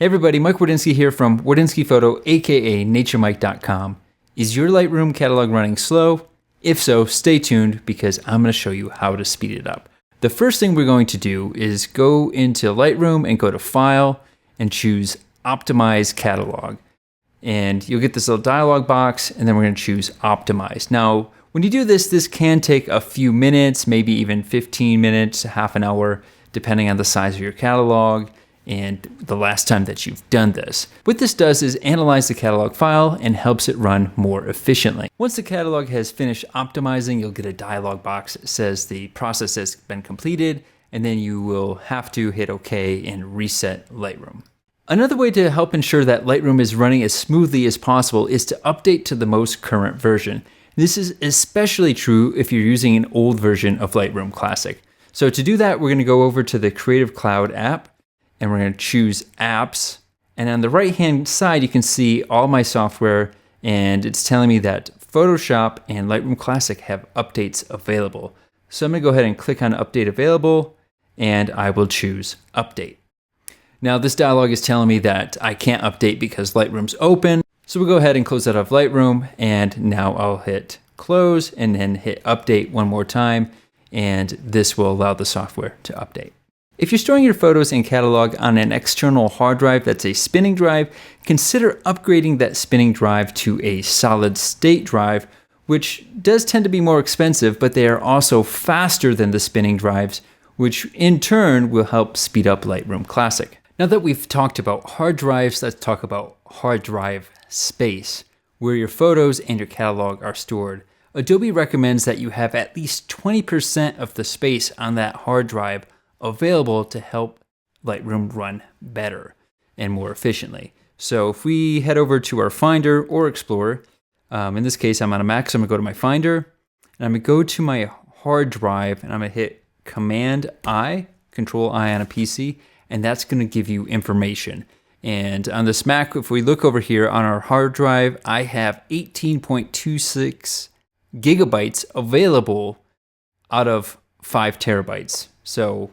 Hey everybody, Mike Wardynski here from Wardynski Photo, aka naturemike.com. Is your Lightroom catalog running slow? If so, stay tuned because I'm going to show you how to speed it up. The first thing we're going to do is go into Lightroom and go to File and choose Optimize Catalog. And you'll get this little dialog box, and then we're going to choose Optimize. Now, when you do this, this can take a few minutes, maybe even 15 minutes, half an hour, depending on the size of your catalog and the last time that you've done this. What this does is analyze the catalog file and helps it run more efficiently. Once the catalog has finished optimizing, you'll get a dialog box that says the process has been completed, and then you will have to hit OK and reset Lightroom. Another way to help ensure that Lightroom is running as smoothly as possible is to update to the most current version. This is especially true if you're using an old version of Lightroom Classic. So to do that, we're going to go over to the Creative Cloud app, and we're going to choose Apps. And on the right-hand side, you can see all my software, and it's telling me that Photoshop and Lightroom Classic have updates available. So I'm going to go ahead and click on Update Available, and I will choose Update. Now this dialog is telling me that I can't update because Lightroom's open. So we'll go ahead and close out of Lightroom, and now I'll hit Close and then hit Update one more time, and this will allow the software to update. If you're storing your photos in catalog on an external hard drive that's a spinning drive, consider upgrading that spinning drive to a solid state drive, which does tend to be more expensive, but they are also faster than the spinning drives, which in turn will help speed up Lightroom Classic. Now that we've talked about hard drives, let's talk about hard drive space, where your photos and your catalog are stored. Adobe recommends that you have at least 20% of the space on that hard drive available to help Lightroom run better and more efficiently. So if we head over to our Finder or Explorer, in this case I'm on a Mac, so I'm gonna go to my Finder, and I'm gonna go to my hard drive, and I'm gonna hit Command-I, Control-I on a PC, and that's gonna give you information. And on this Mac, if we look over here on our hard drive, I have 18.26 gigabytes available out of 5 terabytes. So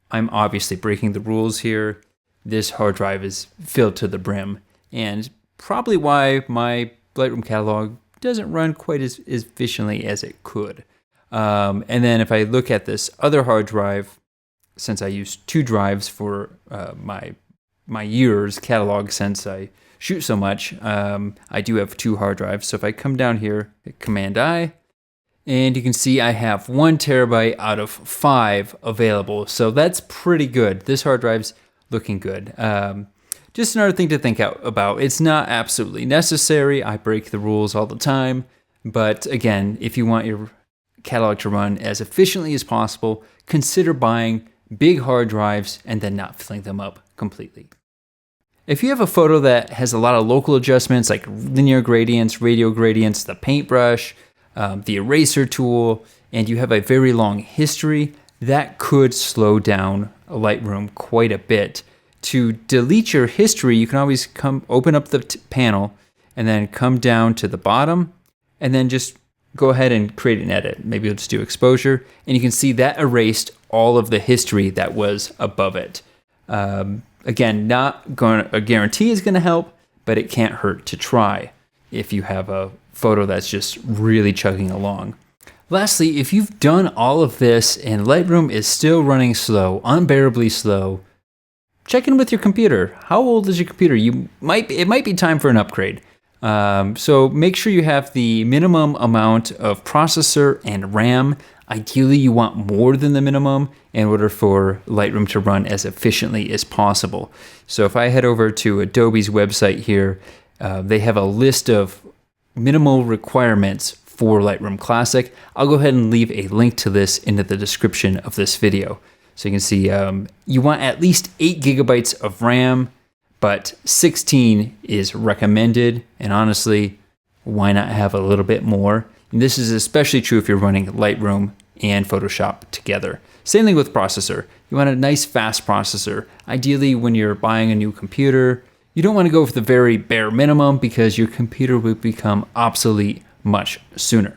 I'm obviously breaking the rules here. This hard drive is filled to the brim, and probably why my Lightroom catalog doesn't run quite as efficiently as it could. And then if I look at this other hard drive, since I use 2 drives for my year's catalog, since I shoot so much, I do have 2 hard drives. So if I come down here, hit Command-I, and you can see I have 1 terabyte out of 5 available. So that's pretty good. This hard drive's looking good. Just another thing to think about. It's not absolutely necessary. I break the rules all the time. But again, if you want your catalog to run as efficiently as possible, consider buying big hard drives and then not filling them up completely. If you have a photo that has a lot of local adjustments like linear gradients, radial gradients, the paintbrush, the eraser tool, and you have a very long history, that could slow down Lightroom quite a bit. To delete your history, you can always open up the panel and then come down to the bottom and then just go ahead and create an edit. Maybe you'll just do exposure, and you can see that erased all of the history that was above it. Again, not going a guarantee is going to help, but it can't hurt to try if you have a photo that's just really chugging along. Lastly, if you've done all of this and Lightroom is still running slow, unbearably slow, check in with your computer. How old is your computer? It might be time for an upgrade. So make sure you have the minimum amount of processor and RAM. Ideally, you want more than the minimum in order for Lightroom to run as efficiently as possible. So if I head over to Adobe's website here, they have a list of minimal requirements for Lightroom Classic. I'll go ahead and leave a link to this into the description of this video. So you can see you want at least 8 gigabytes of RAM, but 16 is recommended. And honestly, why not have a little bit more? And this is especially true if you're running Lightroom and Photoshop together. Same thing with processor. You want a nice fast processor. Ideally, when you're buying a new computer, you don't want to go for the very bare minimum because your computer will become obsolete much sooner.